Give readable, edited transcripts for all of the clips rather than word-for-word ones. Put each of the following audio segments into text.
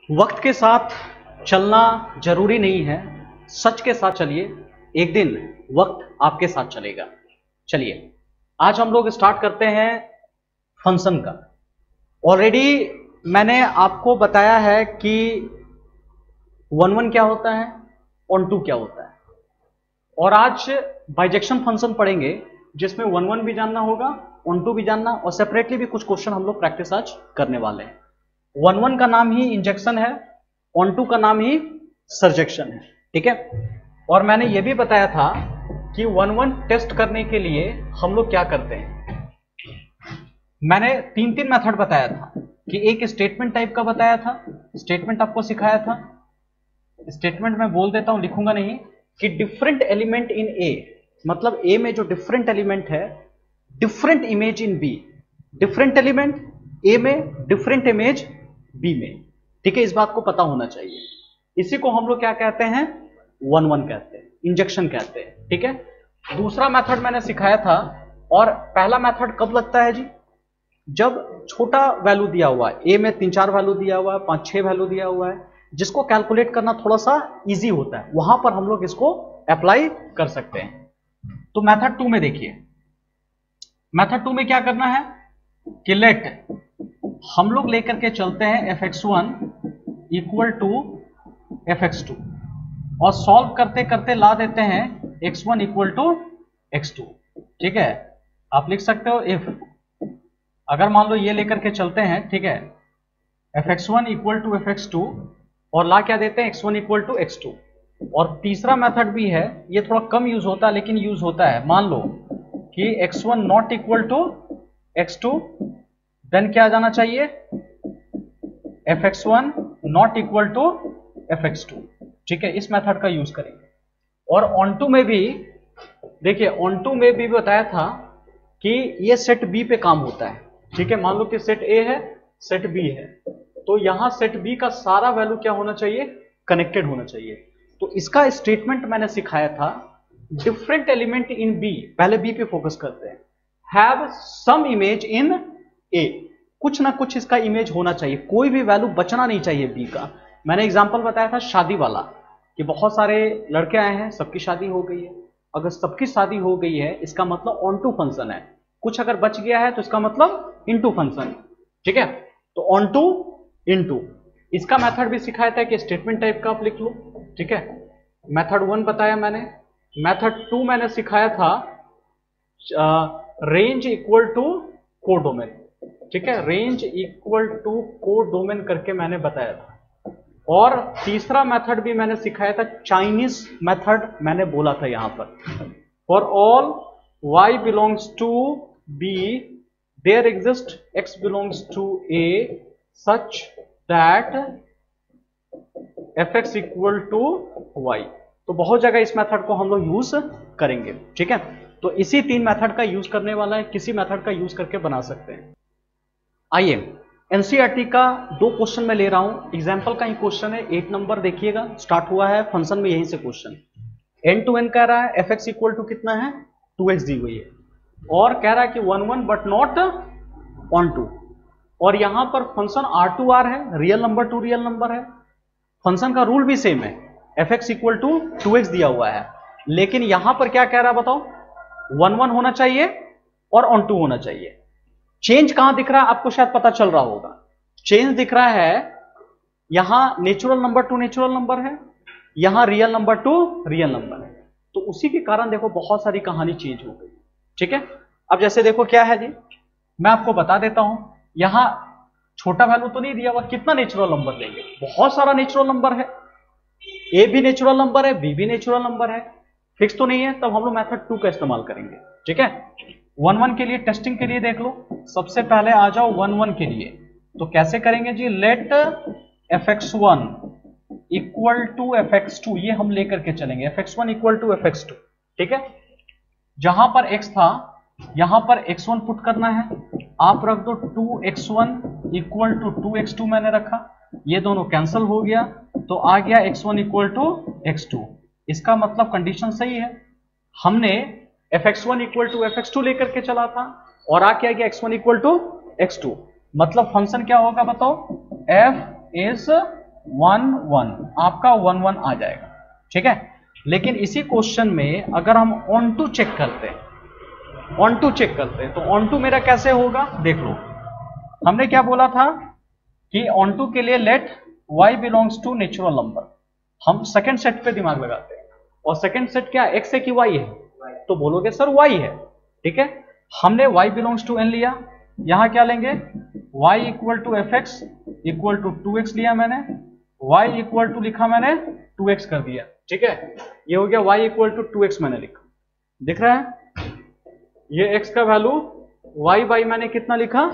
वक्त के साथ चलना जरूरी नहीं है, सच के साथ चलिए, एक दिन वक्त आपके साथ चलेगा। चलिए आज हम लोग स्टार्ट करते हैं फंक्शन का। ऑलरेडी मैंने आपको बताया है कि वन वन क्या होता है, ऑन टू क्या होता है, और आज बाइजेक्शन फंक्शन पढ़ेंगे जिसमें वन वन भी जानना होगा, ऑन टू भी जानना, और सेपरेटली भी कुछ क्वेश्चन हम लोग प्रैक्टिस आज करने वाले हैं। वन वन का नाम ही इंजेक्शन है, ऑन टू का नाम ही सर्जेक्शन है, ठीक है। और मैंने यह भी बताया था कि वन वन टेस्ट करने के लिए हम लोग क्या करते हैं। मैंने तीन मेथड बताया था कि एक स्टेटमेंट टाइप का बताया था, स्टेटमेंट आपको सिखाया था। स्टेटमेंट मैं बोल देता हूं, लिखूंगा नहीं, कि डिफरेंट एलिमेंट इन ए, मतलब ए में जो डिफरेंट एलिमेंट है, different image in B, different element A में, डिफरेंट इमेज बी में, ठीक है। इस बात को पता होना चाहिए। इसी को हम लोग क्या कहते हैं, वन वन कहते हैं, इंजेक्शन कहते हैं, ठीक है। दूसरा मेथड मैंने सिखाया था, और पहला मेथड कब लगता है जी, जब छोटा वैल्यू दिया हुआ है, ए में 3-4 वैल्यू दिया हुआ है, 5-6 वैल्यू दिया हुआ है, जिसको कैलकुलेट करना थोड़ा सा इजी होता है, वहां पर हम लोग इसको अप्लाई कर सकते हैं। तो मेथड 2 में देखिए, मेथड 2 में क्या करना है कि लेट हम लोग लेकर के चलते हैं fx1 इक्वल टू fx2, और सॉल्व करते करते ला देते हैं x1 इक्वल टू x2, ठीक है। आप लिख सकते हो इफ, अगर मान लो ये लेकर के चलते हैं, ठीक है, fx1 इक्वल टू fx2, और ला क्या देते हैं x1 इक्वल टू x2। और तीसरा मेथड भी है, ये थोड़ा कम यूज होता है लेकिन यूज होता है। मान लो कि x1 not equal to x2, then क्या आ जाना चाहिए, fx1 not equal to fx2, ठीक है। इस मेथड का यूज करेंगे। और ऑन टू में भी देखिए, ऑन टू में भी बताया था कि ये सेट बी पे काम होता है, ठीक है। मान लो कि सेट ए है, सेट बी है, तो यहां सेट बी का सारा वैल्यू क्या होना चाहिए, कनेक्टेड होना चाहिए। तो इसका स्टेटमेंट मैंने सिखाया था, डिफरेंट एलिमेंट इन बी, पहले बी पे फोकस करते हैं, हैव सम इमेज इन ए, कुछ ना कुछ इसका इमेज होना चाहिए, कोई भी वैल्यू बचना नहीं चाहिए बी का। मैंने एग्जांपल बताया था शादी वाला, कि बहुत सारे लड़के आए हैं, सबकी शादी हो गई है। अगर सबकी शादी हो गई है, इसका मतलब ऑन टू फंक्शन है। कुछ अगर बच गया है तो इसका मतलब इन टू फंक्शन, ठीक है। तो ऑन टू, इन टू, इसका मेथड भी सिखाया था कि स्टेटमेंट टाइप का आप लिख लो, ठीक है। मेथड 1 बताया मैंने। मेथड 2 मैंने सिखाया था रेंज इक्वल टू कोडोमेन, ठीक है, रेंज इक्वल टू कोडोमेन करके मैंने बताया था। और तीसरा मेथड भी मैंने सिखाया था, चाइनीज मेथड मैंने बोला था यहां पर, for all y belongs to b there exist x belongs to a such that fx equal to y। तो बहुत जगह इस मेथड को हम लोग यूज करेंगे, ठीक है। तो इसी 3 मेथड का यूज करने वाला है, किसी मेथड का यूज करके बना सकते हैं। आइए एनसीईआरटी का 2 क्वेश्चन में ले रहा हूं, एग्जाम्पल का ही क्वेश्चन है, 8 नंबर देखिएगा, स्टार्ट हुआ है फंक्शन में यहीं से क्वेश्चन। एन टू एन कह रहा है, fx इक्वल टू कितना है, 2x दी हुई है, और कह रहा है कि 1 1 बट नॉट ऑन टू, और यहां पर फंक्शन R2R है, real number two real number है। फंक्शन का रूल भी सेम है, fx इक्वल टू 2x दिया हुआ है, लेकिन यहां पर क्या कह रहा है बताओ, 1 1 होना चाहिए और ऑन टू होना चाहिए। चेंज कहां दिख रहा है आपको शायद पता चल रहा होगा, चेंज दिख रहा है यहां natural number two natural number है, यहां real number two real number है। तो उसी के कारण देखो बहुत सारी कहानी चेंज हो गई, ठीक है। अब जैसे देखो क्या है जी, मैं आपको बता देता हूं, यहां छोटा वैल्यू तो नहीं दिया हुआ, कितना नेचुरल नंबर लेंगे, बहुत सारा नेचुरल नंबर है, ए भी नेचुरल नंबर है, बी भी नेचुरल नंबर है, फिक्स तो नहीं है, तब हम लोग मेथड 2 का इस्तेमाल करेंगे, ठीक है। 1 1 के लिए टेस्टिंग के लिए देख लो, सबसे पहले आ जाओ 1 1 के लिए, तो कैसे करेंगे जी, late fx1 equal to fx2, ये हम लेकर के चलेंगे, fx1 इक्वल टू fx2, ठीक है। जहां पर x था यहां पर x1 पुट करना है, आप रख दो 2x1 इक्वल टू 2x2, मैंने रखा, ये दोनों कैंसिल हो गया, तो आ गया x1 इक्वल टू x2। इसका मतलब कंडीशन सही है, हमने fx1 इक्वल टू fx2 लेकर के चला था, और आ क्या गया x1 इक्वल टू x2, मतलब फंक्शन क्या होगा बताओ, f इज 1 1, आपका 1 1 आ जाएगा, ठीक है। लेकिन इसी क्वेश्चन में अगर हम ऑन टू चेक करते हैं, ऑन टू चेक करते हैं, तो ऑन टू मेरा कैसे होगा, देख लो। हमने क्या बोला था कि ऑन टू के लिए let y belongs to natural number. हम सेकंड सेट पे दिमाग लगाते हैं, और सेकंड सेट क्या x है कि y है, तो बोलोगे सर y है, ठीक है। हमने y बिलोंग्स टू n लिया, यहां क्या लेंगे, y equal to f x equal to 2x लिया मैंने, y इक्वल टू लिखा मैंने 2x कर दिया, ठीक है। ये हो गया y इक्वल टू 2x मैंने लिखा, दिख रहा है। ये x का वैल्यू y बाई मैंने कितना लिखा,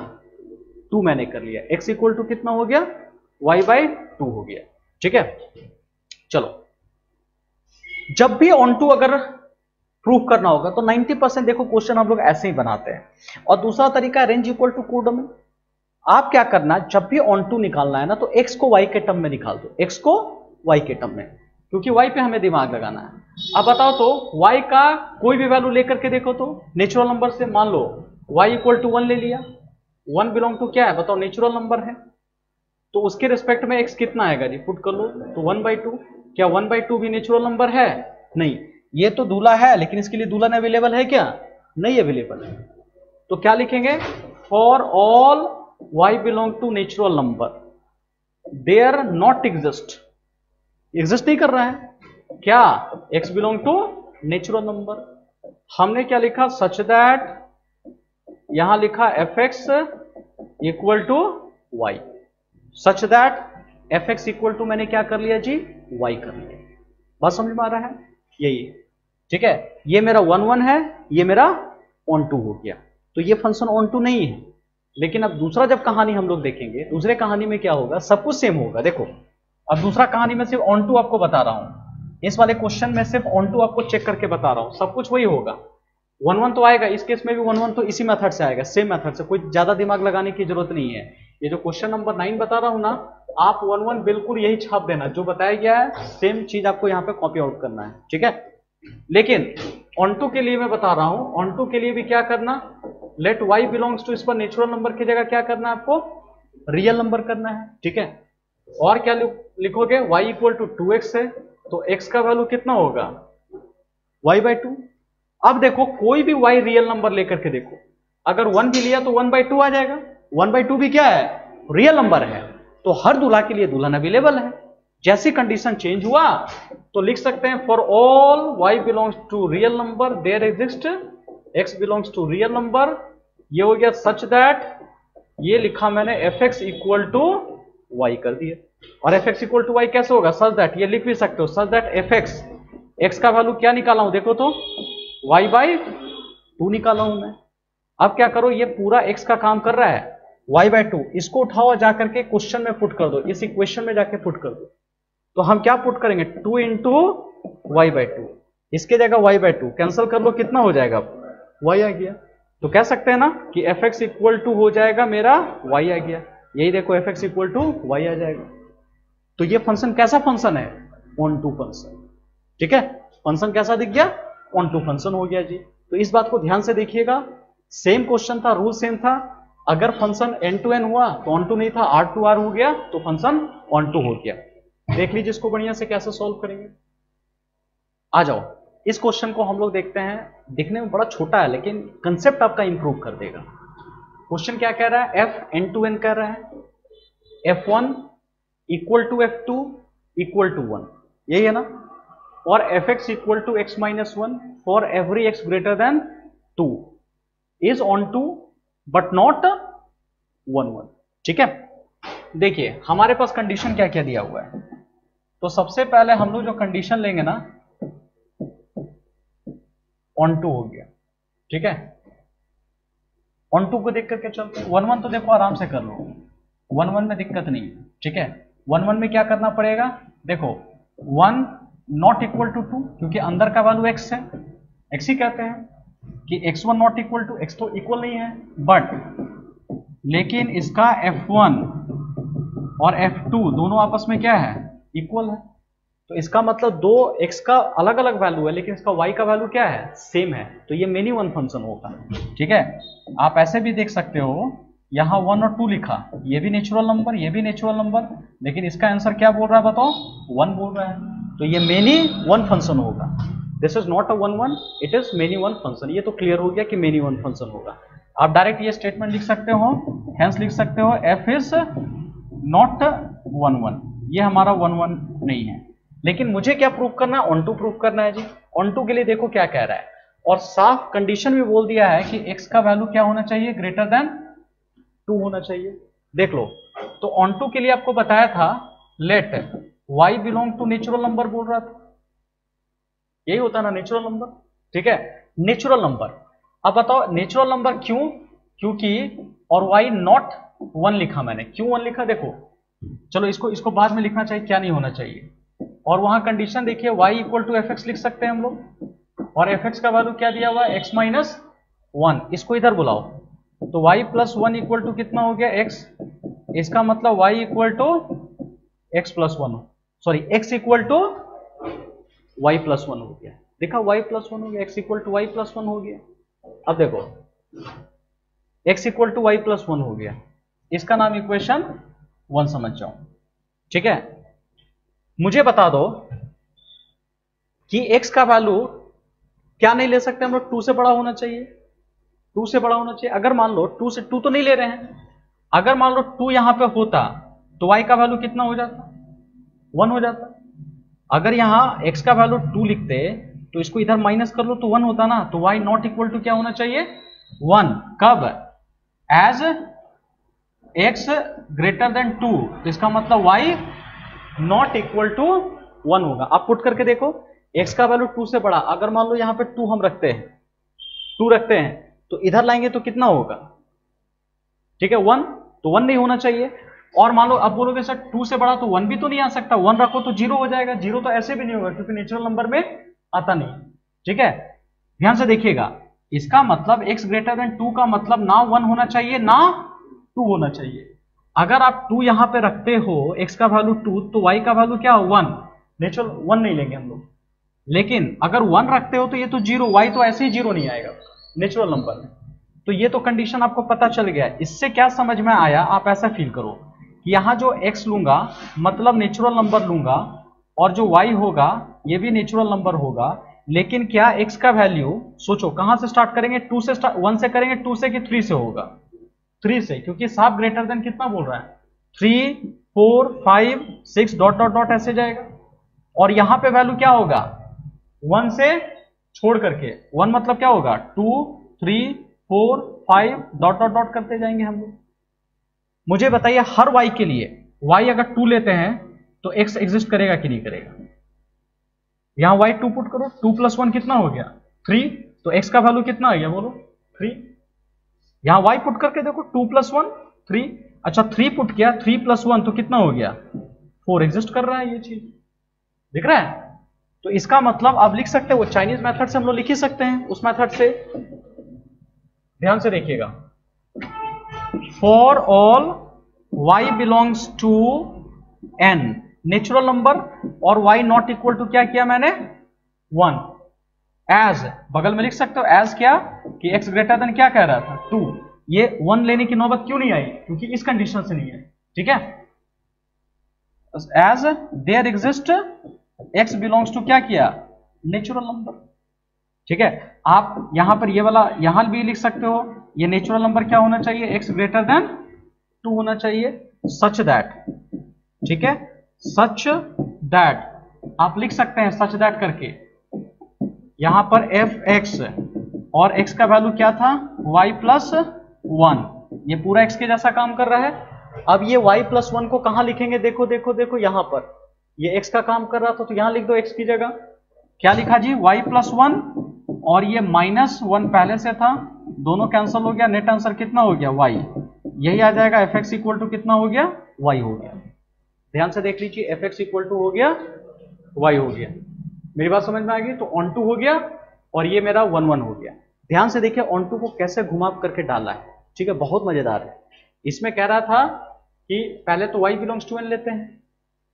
2 मैंने कर लिया, x इक्वल टू कितना हो गया, y बाई 2 हो गया, ठीक है। चलो, जब भी ऑन टू अगर प्रूफ करना होगा तो 90% देखो क्वेश्चन हम लोग ऐसे ही बनाते हैं। और दूसरा तरीका है रेंज इक्वल टू कोडोमेन। आप क्या करना, जब भी ऑन टू निकालना है ना, तो x को y के टर्म में निकाल दो, x को y के टर्म में, क्योंकि y पे हमें दिमाग लगाना है। अब बताओ तो y का कोई भी वैल्यू लेकर के देखो, तो नेचुरल नंबर से मान लो y इक्वल टू 1 ले लिया, 1 बिलोंग टू क्या है बताओ, नेचुरल नंबर है, तो उसके रिस्पेक्ट में x कितना आएगा जी, पुट कर लो, तो 1/2। क्या 1/2 भी नेचुरल नंबर है, नहीं। ये तो दूल्हा है, लेकिन इसके लिए दुल्हन अवेलेबल है क्या, नहीं अवेलेबल है। तो क्या लिखेंगे, for all y belong to natural number there not exist, exist नहीं कर रहा है क्या, x belong to natural number. हमने क्या लिखा, सच दैट, यहां लिखा f x equal to y, such that f x equal to मैंने क्या कर लिया जी, y कर लिया। बात समझ में आ रहा है, यही है, ठीक है। ये मेरा 1 1 है, ये मेरा ऑन टू हो गया, तो ये फंक्शन ऑन टू नहीं है। लेकिन अब दूसरा जब कहानी हम लोग देखेंगे, दूसरे कहानी में क्या होगा, सब कुछ सेम होगा। देखो, अब दूसरा कहानी में सिर्फ ऑन टू आपको बता रहा हूं, इस वाले क्वेश्चन में सिर्फ ऑन टू आपको चेक करके बता रहा हूं, सब कुछ वही होगा। 1 1 तो आएगा, इस केस में भी 1 1 तो इसी मेथड से आएगा, सेम मेथड से, कोई ज्यादा दिमाग लगाने की जरूरत नहीं है। ये जो क्वेश्चन नंबर 9 बता रहा हूं ना, आप 1 1 बिल्कुल यही छाप देना, जो बताया गया है सेम चीज आपको यहाँ पे कॉपी आउट करना है, ठीक है। लेकिन ऑन टू के लिए मैं बता रहा हूं, ऑन टू के लिए भी क्या करना, लेट y बिलोंग्स टू, इस पर नेचुरल नंबर की जगह क्या करना है आपको, रियल नंबर करना है, ठीक है। और क्या लिखोगे, y इक्वल टू 2x है, तो x का वैल्यू कितना होगा, y/2। अब देखो, कोई भी y रियल नंबर लेकर के देखो, अगर 1 भी लिया तो 1/2 आ जाएगा, 1/2 भी क्या है, रियल नंबर है, तो हर दूल्हा के लिए दुल्हन अवेलेबल है। जैसी कंडीशन चेंज हुआ तो लिख सकते हैं, for all y belongs to real number there exist x belongs to real number. ये हो गया सच दैट, ये लिखा मैंने f x equal to y कर दिया। और f x equal to y कैसे होगा, सच दैट, ये लिख भी सकते हो, such that f x, x का वैल्यू क्या निकाला हूं देखो तो, y/2 निकाला हूं मैं। अब क्या करो, ये पूरा x का काम कर रहा है, y/2, इसको उठाओ जाकर के क्वेश्चन में पुट कर दो, इस इक्वेशन में जाके पुट कर दो। तो हम क्या पुट करेंगे, 2 इंटू y/2, इसके जगह y/2 कैंसिल कर लो, कितना हो जाएगा, y आ गया। तो कह सकते हैं ना कि एफ एक्स इक्वल टू हो जाएगा मेरा y आ गया, यही देखो f x equal to y आ जाएगा। तो ये फंक्शन कैसा फंक्शन है, ऑन टू फंक्शन, ठीक है। फंक्शन कैसा दिख गया, ऑन टू फंक्शन हो गया जी। तो इस बात को ध्यान से देखिएगा, सेम क्वेश्चन था, रूल सेम था। अगर फंक्शन एन टू एन हुआ तो ऑन टू नहीं था, आर टू आर हो गया तो फंक्शन ऑन टू हो गया। देख लीजिए इसको बढ़िया से कैसे सॉल्व करेंगे। आ जाओ, इस क्वेश्चन को हम लोग देखते हैं, दिखने में बड़ा छोटा है लेकिन कंसेप्ट आपका इंप्रूव कर देगा। क्वेश्चन क्या कह रहा है, एफ एन टू एन कह रहा है, f1 equal to f2 equal to 1, यही है ना। और f x equal to x minus 1 for every x greater than 2 is onto but not 1 1, ठीक है। देखिए हमारे पास कंडीशन क्या क्या दिया हुआ है, तो सबसे पहले हम लोग जो कंडीशन लेंगे ना, ऑन टू हो गया, ठीक है। ऑन टू को देख करके चलते हैं, 1 1 तो देखो आराम से कर लो, 1 1 में दिक्कत नहीं है, ठीक है। 1 1 में क्या करना पड़ेगा, देखो 1 नॉट इक्वल टू 2, क्योंकि अंदर का वैल्यू x है, x ही कहते हैं कि x1 not equal to, x तो इक्वल नहीं है, बट लेकिन इसका f1 और f2 दोनों आपस में क्या है, इक्वल है। तो इसका मतलब दो x का अलग अलग वैल्यू है, लेकिन इसका y का वैल्यू क्या है, सेम है, तो ये मेनी वन फंक्शन होगा, ठीक है। आप ऐसे भी देख सकते हो यहाँ 1 और 2 लिखा, ये भी नेचुरल नंबर, ये भी नेचुरल नंबर, लेकिन इसका आंसर क्या बोल रहा है बताओ, 1 बोल रहा है। तो ये मेनी वन फंक्शन होगा। This is not a 1 1, it is many one function. ये तो क्लियर हो गया कि मेनी वन फंक्शन होगा। आप डायरेक्ट ये स्टेटमेंट लिख सकते हो, हेंस लिख सकते हो एफ इज नॉट 1 1, ये हमारा 1 1 नहीं है। लेकिन मुझे क्या प्रूव करना है, ऑन टू प्रूव करना है जी। ऑन टू के लिए देखो क्या कह रहा है, और साफ कंडीशन भी बोल दिया है कि x का वैल्यू क्या होना चाहिए, ग्रेटर देन 2 होना चाहिए। देख लो, तो ऑन टू के लिए आपको बताया था let y belong to natural number बोल रहा था, यही होता ना नेचुरल नंबर, ठीक है, नेचुरल नंबर। अब बताओ नेचुरल नंबर क्यों, क्योंकि, और y नॉट 1 लिखा मैंने, क्यों 1 लिखा देखो, चलो इसको बाद में लिखना चाहिए, क्या नहीं होना चाहिए। और वहां कंडीशन देखिए y equal to f x लिख सकते हैं हम लोग, और एफ एक्स का वैल्यू क्या दिया हुआ है, x माइनस 1, इसको इधर बुलाओ, तो y प्लस 1 इक्वल टू कितना हो गया, x, इसका मतलब y equal to x plus 1, sorry x equal to y plus 1 हो गया। देखा y प्लस 1 हो गया, x equal to y plus 1 हो गया। अब देखो x equal to y plus 1 हो गया, इसका नाम इक्वेशन 1 समझ जाओ, ठीक है। मुझे बता दो कि x का वैल्यू क्या नहीं ले सकते हम लोग, 2 से बड़ा होना चाहिए, 2 से बड़ा होना चाहिए। अगर मान लो 2 से 2 तो नहीं ले रहे हैं, अगर मान लो 2 यहां पे होता तो y का वैल्यू कितना हो जाता, 1 हो जाता। अगर यहां x का वैल्यू 2 लिखते तो इसको इधर माइनस कर लो तो 1 होता ना, तो y नॉट इक्वल टू क्या होना चाहिए, 1। कब, एज x ग्रेटर देन 2, तो इसका मतलब y नॉट इक्वल टू 1 होगा। आप पुट करके देखो, x का वैल्यू 2 से बड़ा, अगर मान लो यहां पे 2 हम रखते हैं, 2 रखते हैं, तो इधर लाएंगे तो कितना होगा, ठीक है 1, तो 1 नहीं होना चाहिए। और मान लो अब बोलोगे सर 2 से बड़ा तो 1 भी तो नहीं आ सकता, 1 रखो तो 0 हो जाएगा, 0 तो ऐसे भी नहीं होगा क्योंकि नेचुरल नंबर में आता नहीं, ठीक है। ध्यान से देखिएगा, इसका मतलब x ग्रेटर देन 2 का मतलब ना 1 होना चाहिए ना 2 होना चाहिए। अगर आप 2 यहां पे रखते हो, x का वैल्यू 2, तो y का वैल्यू क्या, 1, नेचुरल 1 नहीं लेंगे हम लोग। लेकिन अगर 1 रखते हो तो ये तो 0, y तो ऐसे ही 0 नहीं आएगा नेचुरल नंबर में। तो ये तो कंडीशन आपको पता चल गया। इससे क्या समझ में आया, आप ऐसा फील करो कि यहां जो x लूंगा मतलब नेचुरल नंबर लूंगा, और जो y होगा ये भी नेचुरल नंबर होगा, लेकिन क्या x का वैल्यू, सोचो कहां से स्टार्ट करेंगे, 2 से 1 से करेंगे, 2 से कि 3 से होगा, 3 से, क्योंकि साफ ग्रेटर देन कितना बोल रहा है, 3 4 5 6 डॉट डॉट डॉट ऐसे जाएगा। और यहां पे वैल्यू क्या होगा, 1 से छोड़ करके, 1 मतलब क्या होगा, 2 3 4 5 डॉट डॉट डॉट करते जाएंगे हम लोग। मुझे बताइए हर y के लिए, y अगर 2 लेते हैं तो x एग्जिस्ट करेगा कि नहीं करेगा। यहां y 2 पुट करो, 2 प्लस 1 कितना हो गया, 3, तो x का वैल्यू कितना आ गया बोलो, 3। यहां y पुट करके देखो, 2 प्लस 1 3, अच्छा 3 पुट किया, 3 प्लस 1 तो कितना हो गया, 4 एग्जिस्ट कर रहा है, ये चीज दिख रहा है। तो इसका मतलब आप लिख सकते हो, वो चाइनीज मेथड से हम लोग लिख ही सकते हैं, उस मेथड से। ध्यान से देखिएगा, for all y belongs to n natural number, और y नॉट इक्वल टू क्या किया मैंने, 1, एज बगल में लिख सकते हो, एज क्या कि x ग्रेटर देन क्या कह रहा था, 2। ये 1 लेने की नौबत क्यों नहीं आई, क्योंकि इस कंडीशन से नहीं है, ठीक है। As there exist x belongs to क्या किया, नेचुरल नंबर, ठीक है। आप यहां पर ये वाला यहां भी लिख सकते हो, ये नेचुरल नंबर क्या होना चाहिए, x ग्रेटर देन 2 होना चाहिए, सच दैट, ठीक है, सच दैट आप लिख सकते हैं, सच दैट करके। यहां पर f(x) और x का वैल्यू क्या था, y प्लस 1, ये पूरा x के जैसा काम कर रहा है। अब ये y प्लस 1 को कहां लिखेंगे, देखो देखो देखो, यहां पर ये x का काम कर रहा था, तो यहां लिख दो x की जगह, क्या लिखा जी, y प्लस 1, और ये माइनस 1 पहले से था, दोनों कैंसिल हो गया, नेट आंसर कितना हो गया, y, यही आ जाएगा, f(x) इक्वल टू कितना हो गया, y हो गया। ध्यान से देख लीजिए, f(x) इक्वल टू हो गया, y हो गया। मेरी बात समझ में आ गई, तो ऑन टू हो गया और ये मेरा 1 1 हो गया। ध्यान से देखिए ऑन टू को कैसे घुमा करके डाला है, ठीक है, बहुत मजेदार है। इसमें कह रहा था कि पहले तो y बिलोंग्स टू n लेते हैं,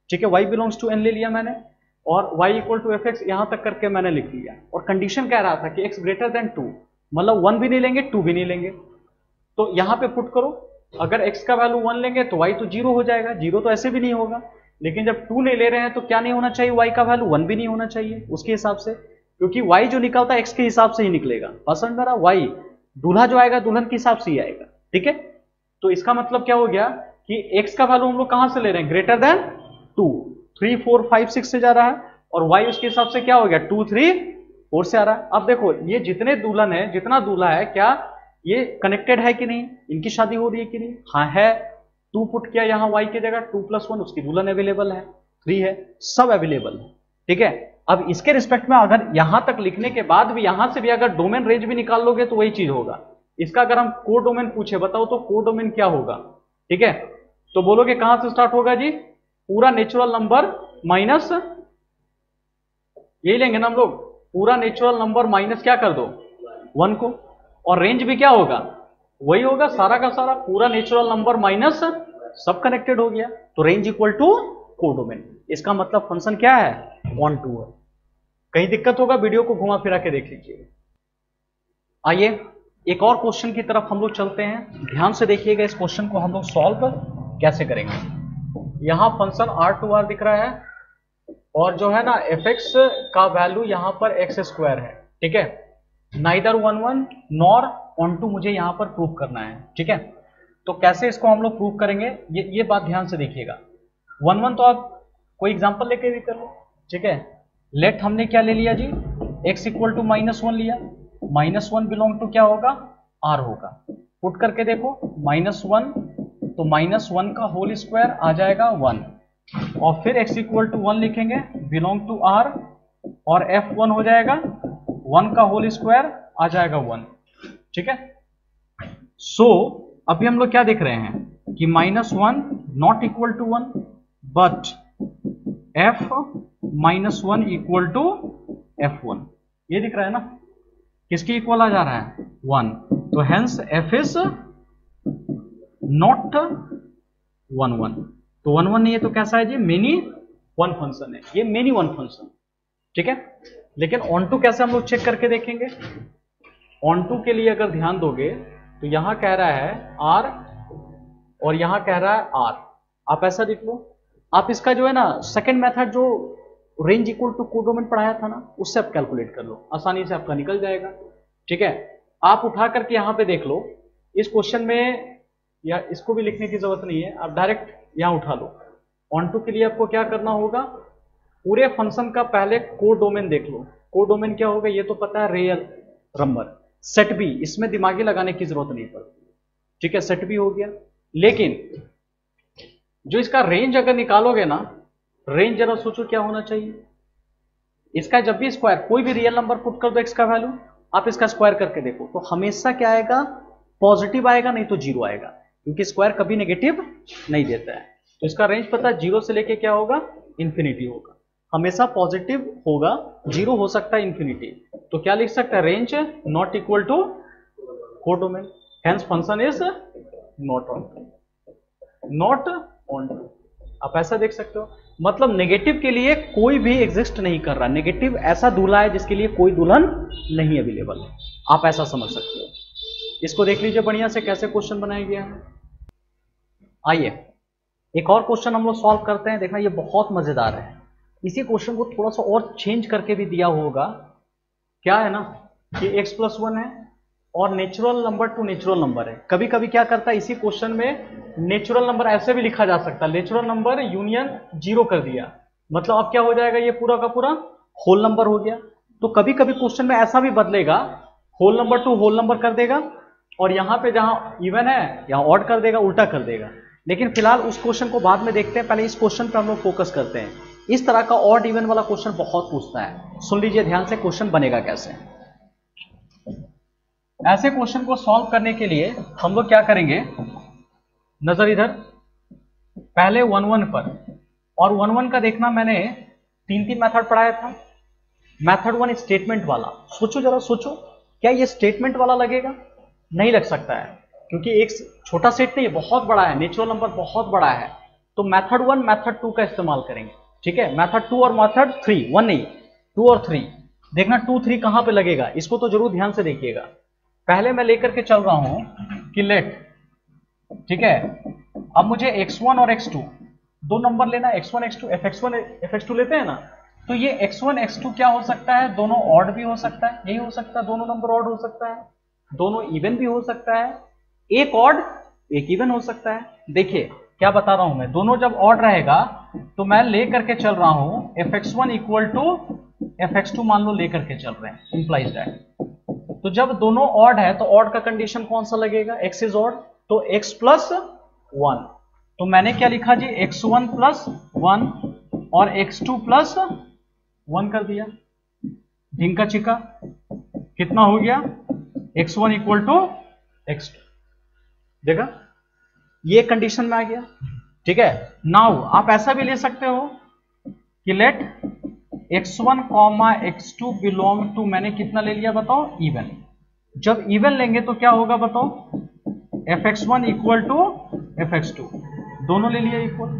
ठीक है, y बिलोंग्स टू n ले लिया मैंने, और y equal to f x यहां तक करके मैंने लिख लिया, और कंडीशन कह रहा था कि x ग्रेटर देन 2, मतलब 1 भी नहीं लेंगे 2 भी नहीं लेंगे। तो यहां पे पुट करो, अगर x का वैल्यू 1 लेंगे तो y तो 0 हो जाएगा, 0 तो ऐसे भी नहीं होगा। लेकिन जब 2 ले रहे हैं तो क्या नहीं होना चाहिए, y का वैल्यू 1 भी नहीं होना चाहिए उसके हिसाब से, क्योंकि y जो निकलता है x के हिसाब से ही निकलेगा। पसंद मेरा y दूल्हा जो आएगा दुल्हन के हिसाब से ही आएगा, ठीक है। तो इसका मतलब क्या हो गया कि x का वैल्यू हम लोग कहां से ले रहे हैं, ग्रेटर देन 2, 3 4 5 6 से जा रहा है, और y उसके हिसाब से क्या हो गया 2 3 4 से आ रहा है। अब देखो ये जितने दुल्हन है, जितना दूल्हा है, क्या ये कनेक्टेड है कि नहीं, इनकी शादी हो रही है कि नहीं, हाँ है। 2 पुट किया यहाँ y की जगह, 2 + 1 उसकी दुल्हन अवेलेबल है, 3 है, सब अवेलेबल है, ठीक है। अब इसके रिस्पेक्ट में अगर यहां तक लिखने के बाद भी यहां से भी अगर डोमेन रेंज भी निकाल लोगे तो वही चीज होगा। इसका अगर हम कोड डोमेन पूछे बताओ तो कोड डोमेन क्या होगा, ठीक है। तो बोलोगे कहां से स्टार्ट होगा जी, पूरा नेचुरल नंबर माइनस, यही लेंगे ना हम लोग, पूरा नेचुरल नंबर माइनस क्या कर दो 1 को, और रेंज भी क्या होगा वही होगा, सारा का सारा पूरा नेचुरल नंबर माइनस सब कनेक्टेड हो गया, तो range equal to codomain. इसका मतलब फंक्शन क्या है, ऑन टू है। कहीं दिक्कत होगा वीडियो को घुमा फिरा के देख लीजिए। आइए एक और क्वेश्चन की तरफ हम लोग चलते हैं, ध्यान से देखिएगा इस क्वेश्चन को हम लोग सॉल्व कैसे करेंगे। यहां फंक्शन R2R दिख रहा है, और जो है ना fx का वैल्यू यहां पर x² है, ठीक है। नाइदर 1 1 नॉर ऑन टू मुझे यहां पर प्रूव करना है, ठीक है। तो कैसे इसको हम लोग प्रूव करेंगे, ये बात ध्यान से देखिएगा। 1 1 तो आप कोई एग्जांपल लेके भी कर लो, ठीक है। लेट हमने क्या ले लिया जी, x इक्वल टू -1 लिया, -1 बिलोंग टू क्या होगा, r होगा। पुट करके देखो -1 तो -1 का होल स्क्वायर आ जाएगा 1, और फिर x इक्वल टू 1 लिखेंगे, बिलोंग टू r, और f1 हो जाएगा 1 का होल स्क्वायर आ जाएगा 1, ठीक है। सो अभी हम लोग क्या देख रहे हैं कि -1 not equal to 1, but f -1 equal to f1, ये दिख रहा है ना, किसके इक्वल आ जा रहा है 1, तो हेंस f इज नॉट 1 1, तो 1 1 नहीं है तो कैसा है जी, मेनी वन फंक्शन है, ये मेनी वन फंक्शन, ठीक है। लेकिन ऑन टू कैसे हम लोग चेक करके देखेंगे, ऑन टू के लिए अगर ध्यान दोगे तो यहां कह रहा है r और यहां कह रहा है r, आप ऐसा देख लो। आप इसका जो है ना सेकंड मेथड जो range equal to codomain पढ़ाया था ना, उससे आप कैलकुलेट कर लो, आसानी से आपका निकल जाएगा, ठीक है। आप उठा करके यहां पे देख लो, इस क्वेश्चन में या इसको भी लिखने की जरूरत नहीं है, आप डायरेक्ट यहां उठा लो। ऑन टू के लिए आपको क्या करना होगा, पूरे फंक्शन का पहले कोड डोमेन देख लो। कोड डोमेन क्या होगा ये तो पता है, रियल नंबर, सेट बी, इसमें दिमागी लगाने की जरूरत नहीं पड़ती, ठीक है, सेट बी हो गया। लेकिन जो इसका रेंज अगर निकालोगे ना, रेंज जरा सोचो क्या होना चाहिए, इसका जब भी स्क्वायर, कोई भी रियल नंबर पुट कर दो x का वैल्यू, आप इसका स्क्वायर करके देखो तो हमेशा क्या आएगा, पॉजिटिव आएगा, नहीं तो जीरो आएगा, क्योंकि स्क्वायर कभी नेगेटिव नहीं देता है। तो इसका रेंज पता है, जीरो से लेके क्या होगा, इंफिनिटी होगा, हमेशा पॉजिटिव होगा, जीरो हो सकता है इंफिनिटी। तो क्या लिख सकता है, range not equal to codomain, hence function is not onto, not onto, आप ऐसा देख सकते हो। मतलब नेगेटिव के लिए कोई भी एग्जिस्ट नहीं कर रहा, नेगेटिव ऐसा दूल्हा है जिसके लिए कोई दुल्हन नहीं अवेलेबल है, आप ऐसा समझ सकते हो। इसको देख लीजिए बढ़िया से कैसे क्वेश्चन बनाया गया है। आइए एक और क्वेश्चन हम लोग सॉल्व करते हैं, देखना ये बहुत मजेदार है। इसी क्वेश्चन को थोड़ा सा और चेंज करके भी दिया होगा, क्या है ना कि x+1 है और natural number two natural number है। कभी कभी क्या करता है, इसी क्वेश्चन में नेचुरल नंबर ऐसे भी लिखा जा सकता है, नेचुरल नंबर यूनियन 0 कर दिया, मतलब अब क्या हो जाएगा, ये पूरा का पूरा होल नंबर हो गया। तो कभी कभी क्वेश्चन में ऐसा भी बदलेगा, whole number to whole number कर देगा, और यहां पे जहां इवन है यहां ऑड कर देगा, उल्टा कर देगा। लेकिन फिलहाल उस क्वेश्चन को बाद में देखते हैं, पहले इस क्वेश्चन पर हम लोग फोकस करते हैं। इस तरह का ऑड इवन वाला क्वेश्चन बहुत पूछता है, सुन लीजिए ध्यान से क्वेश्चन बनेगा कैसे। ऐसे क्वेश्चन को सॉल्व करने के लिए हम लोग क्या करेंगे, नजर इधर, पहले 1 1 पर, और 1 1 का देखना, मैंने 3 मेथड पढ़ाया था। मेथड 1 स्टेटमेंट वाला, सोचो जरा सोचो, क्या ये स्टेटमेंट वाला लगेगा, नहीं लग सकता है, क्योंकि एक छोटा सेट नहीं है, बहुत बड़ा है, नेचुरल नंबर बहुत बड़ा है। तो मेथड 1 मेथड 2 का इस्तेमाल करेंगे, ठीक है। मेथड 2 और मेथड 3, 1 नहीं 2 और 3, देखना 2 3 कहां पे लगेगा, इसको तो जरूर ध्यान से देखिएगा। पहले मैं लेकर के चल रहा हूं कि लेट ठीक है। अब मुझे x1 और x2 दो नंबर लेना, x1 x2, fx1 fx2 लेते हैं ना, तो ये x1 x2 क्या हो सकता है, दोनों ऑड भी हो सकता है, यही हो सकता है, दोनों नंबर ऑड हो सकता है, दोनों इवन भी हो सकता है, एक ऑड एक इवन हो सकता है। देखिए क्या बता रहा हूं मैं, दोनों जब ऑड रहेगा तो मैं ले करके चल रहा हूं fx1 इक्वल टू fx2 मान लो लेकर के चल रहे हैं, इंप्लाइज दैट। तो जब दोनों ऑड है तो ऑड का कंडीशन कौन सा लगेगा, x इज ऑड, तो x प्लस 1, तो मैंने क्या लिखा जी, x1 प्लस 1 और x2 प्लस 1 कर दिया, ढिंका चिका, कितना हो गया, x1 इक्वल टू x2, देखा ये कंडीशन में आ गया। ठीक है, नाउ आप ऐसा भी ले सकते हो कि late x1 comma x2 belong to, मैंने कितना ले लिया बताओ, इवन। जब इवन लेंगे तो क्या होगा बताओ, fx1 इक्वल टू fx2, दोनों ले लिया इक्वल,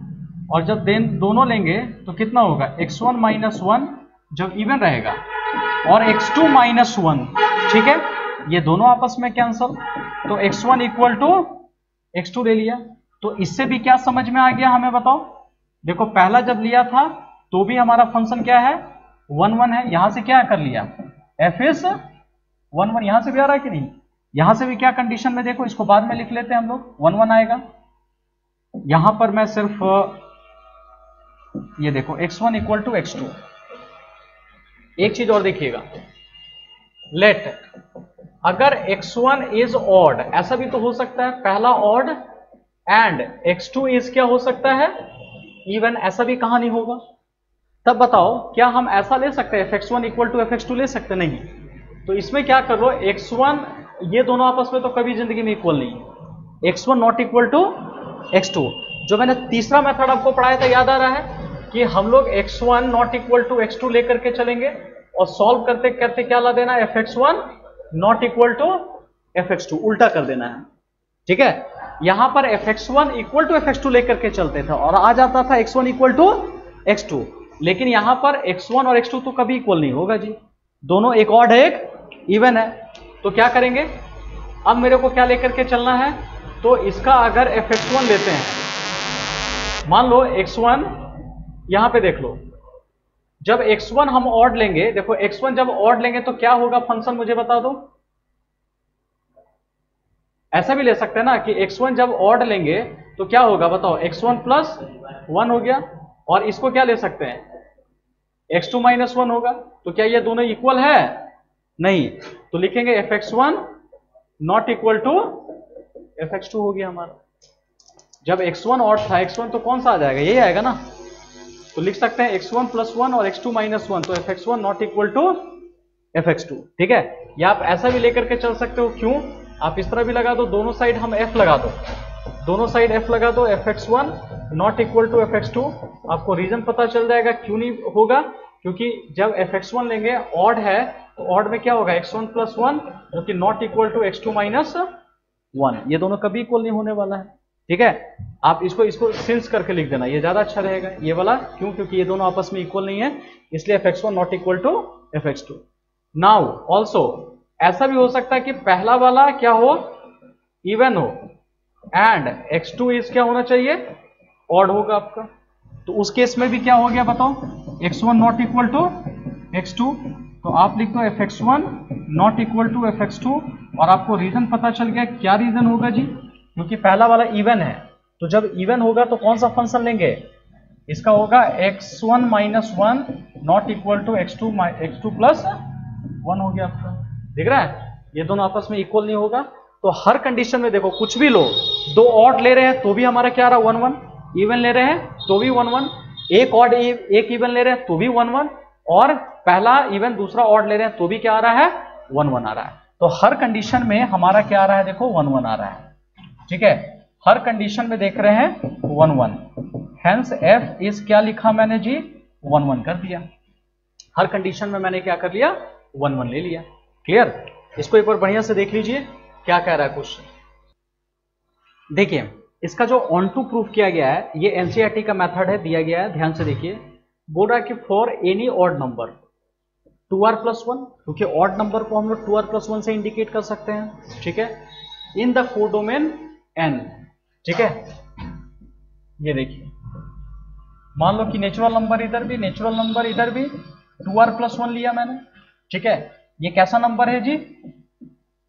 और जब दोनों लेंगे तो कितना होगा, x1 माइनस 1 जब इवन रहेगा, और x2 माइनस 1, ठीक है, ये दोनों आपस में कैंसल, तो x1 इक्वल टू x2 ले लिया। तो इससे भी क्या समझ में आ गया हमें बताओ, देखो पहला जब लिया था तो भी हमारा फंक्शन क्या है, 1 1 है, यहां से क्या कर लिया, f इज 1 1, यहां से भी आ रहा है कि नहीं, यहां से भी क्या कंडीशन में, देखो इसको बाद में लिख लेते हैं हम लोग, 1 1 आएगा। यहां पर मैं सिर्फ ये देखो x1 इक्वल टू x2, एक चीज और देखिएगा, लेट अगर x1 इज ऑड, ऐसा भी तो हो सकता है पहला ऑड एंड x2 इज क्या हो सकता है, इवन, ऐसा भी कहां नहीं होगा, तब बताओ क्या हम ऐसा ले सकते हैं fx1 इक्वल टू fx2 ले सकते, नहीं। तो इसमें क्या कर लो, x1 ये दोनों आपस में तो कभी जिंदगी में इक्वल नहीं है, x1 not equal to x2। जो मैंने तीसरा मेथड आपको पढ़ाया था याद आ रहा है कि हम लोग x1 not equal to x2 लेकर के चलेंगे और सॉल्व करते करते क्या ला देना, fx1 not equal to fx2, उल्टा कर देना है। ठीक है, यहां पर fx1 इक्वल टू fx2 लेकर के चलते थे और आ जाता था x1 इक्वल टू x2, लेकिन यहां पर x1 और x2 तो कभी इक्वल नहीं होगा जी, दोनों एक ऑड है एक इवन है। तो क्या करेंगे, अब मेरे को क्या लेकर के चलना है, तो इसका अगर fx1 लेते हैं, मान लो x1, यहां पे देख लो, जब x1 हम ऑड लेंगे, देखो x1 जब ऑड लेंगे तो क्या होगा फंक्शन, मुझे बता दो। ऐसा भी ले सकते हैं ना कि x1 जब ऑड लेंगे तो क्या होगा बताओ, x1 प्लस 1 हो गया, और इसको क्या ले सकते हैं, x2 माइनस 1 होगा। तो क्या ये दोनों इक्वल है, नहीं, तो लिखेंगे fx1 not equal to fx2 हो गया हमारा। जब x1 ऑड था, x1 तो कौन सा आ जाएगा, यही आएगा ना, तो लिख सकते हैं x1 प्लस 1 और x2 माइनस 1, तो fx1 not equal to fx2। ठीक है, या आप ऐसा भी लेकर के चल सकते हो, क्यों, आप इस तरह भी लगा दो, दोनों साइड हम f लगा दो, दोनों साइड f लगा दो, fx1 not equal to fx2। आपको रीजन पता चल जाएगा क्यों नहीं होगा, क्योंकि जब fx1 लेंगे ऑड है तो ऑड में क्या होगा, x1 प्लस 1 जो कि not equal to x2 minus 1, ये दोनों कभी इक्वल नहीं होने वाला है। ठीक है, आप इसको सिंस करके लिख देना, ये ज्यादा अच्छा रहेगा ये वाला, क्यों, क्योंकि ये दोनों आपस में इक्वल नहीं है, इसलिए fx1 not equal to fx2। Now also ऐसा भी हो सकता है कि पहला वाला क्या हो, इवन हो, एंड x2 इज क्या होना चाहिए, ऑड होगा आपका, तो उस केस में भी क्या हो गया बताओ, x1 not equal to x2, तो आप लिख दो fx1 not equal to fx2, और आपको रीजन पता चल गया, क्या रीजन होगा जी, क्योंकि पहला वाला इवन है, तो जब इवन होगा तो कौन सा फंक्शन लेंगे, इसका होगा x1 minus 1 not equal to x2 plus 1 हो गया आपका, दिख रहा है, ये दोनों आपस में इक्वल नहीं होगा। तो हर कंडीशन में देखो कुछ भी लो, दो ऑड ले रहे हैं तो भी हमारा क्या आ रहा है 1 1, इवन ले रहे हैं तो भी 1 1, एक ऑड एक इवन ले रहे हैं तो भी 1 1, और पहला इवन दूसरा ऑड ले रहे हैं तो भी क्या आ रहा है, 1 1 आ रहा है। तो हर कंडीशन में हमारा क्या आ रहा है, देखो 1 1 आ रहा है। ठीक है, हर कंडीशन में देख रहे हैं 1 1, हेंस f इज क्या लिखा मैंने जी, 1 1 कर दिया, हर कंडीशन में मैंने क्या कर लिया, 1 1 ले लिया। क्लियर, इसको एक बार बढ़िया से देख लीजिए क्या कह रहा है क्वेश्चन। देखिए इसका जो ऑन टू प्रूफ किया गया है, ये एनसीईआरटी का मेथड है, दिया गया है, ध्यान से देखिए, बोल रहा है कि for any odd number 2r plus 1, क्योंकि ऑड नंबर को हम लोग 2r प्लस 1 से इंडिकेट कर सकते हैं। ठीक है, इन द कोडोमेन n, ठीक है, ये देखिए, मान लो कि नेचुरल नंबर इधर भी, नेचुरल नंबर इधर भी, 2r+1 लिया मैंने, ठीक है। ये कैसा नंबर है जी?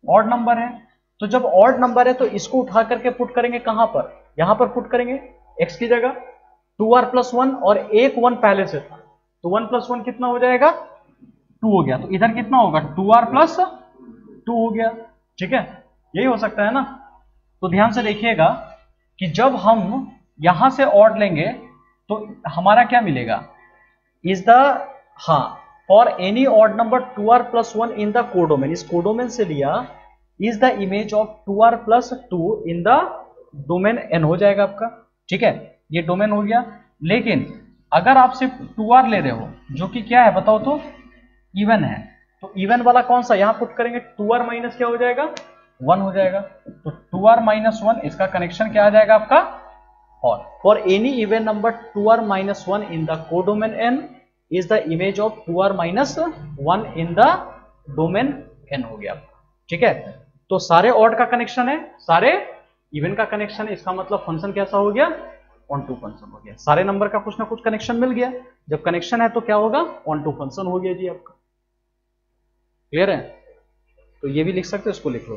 ऑड नंबर है। तो जब ऑड नंबर है तो इसको उठा करके पुट करेंगे कहां पर? यहां पर पुट करेंगे x की जगह, 2r+1 और एक 1 पहले से था, तो 1+1 कितना हो जाएगा? 2 हो गया। तो इधर कितना होगा? 2r+2 हो गया, ठीक है, यही हो सकता है ना। तो ध्यान से देखिएगा कि जब हम यहां से ऑड लेंगे तो हमारा क्या मिलेगा? इज द, हाँ, for any odd number 2r+1 in the codomain, इस कोडोमेन से लिया, is the image of 2r+2 in the domain n हो जाएगा आपका, ठीक है, ये डोमेन हो गया। लेकिन अगर आप सिर्फ 2r ले रहे हो, जो कि क्या है बताओ तो? इवन है, तो इवन वाला कौन सा? यहां पुट करेंगे 2r माइनस क्या हो जाएगा? 1 हो जाएगा। तो 2r-1, इसका कनेक्शन क्या आ जाएगा आपका? और for any even number 2r-1 in the codomain n is the image of 2r-1 in the domain n हो गया, ठीक है। तो सारे ऑड का कनेक्शन है, सारे इवन का कनेक्शन है, इसका मतलब फंक्शन कैसा हो गया? ऑन टू फंक्शन हो गया। सारे नंबर का कुछ ना कुछ कनेक्शन मिल गया। जब कनेक्शन है तो क्या होगा? ऑन टू फंक्शन हो गया जी आपका। क्लियर है? तो ये भी लिख सकते हो, इसको लिख लो।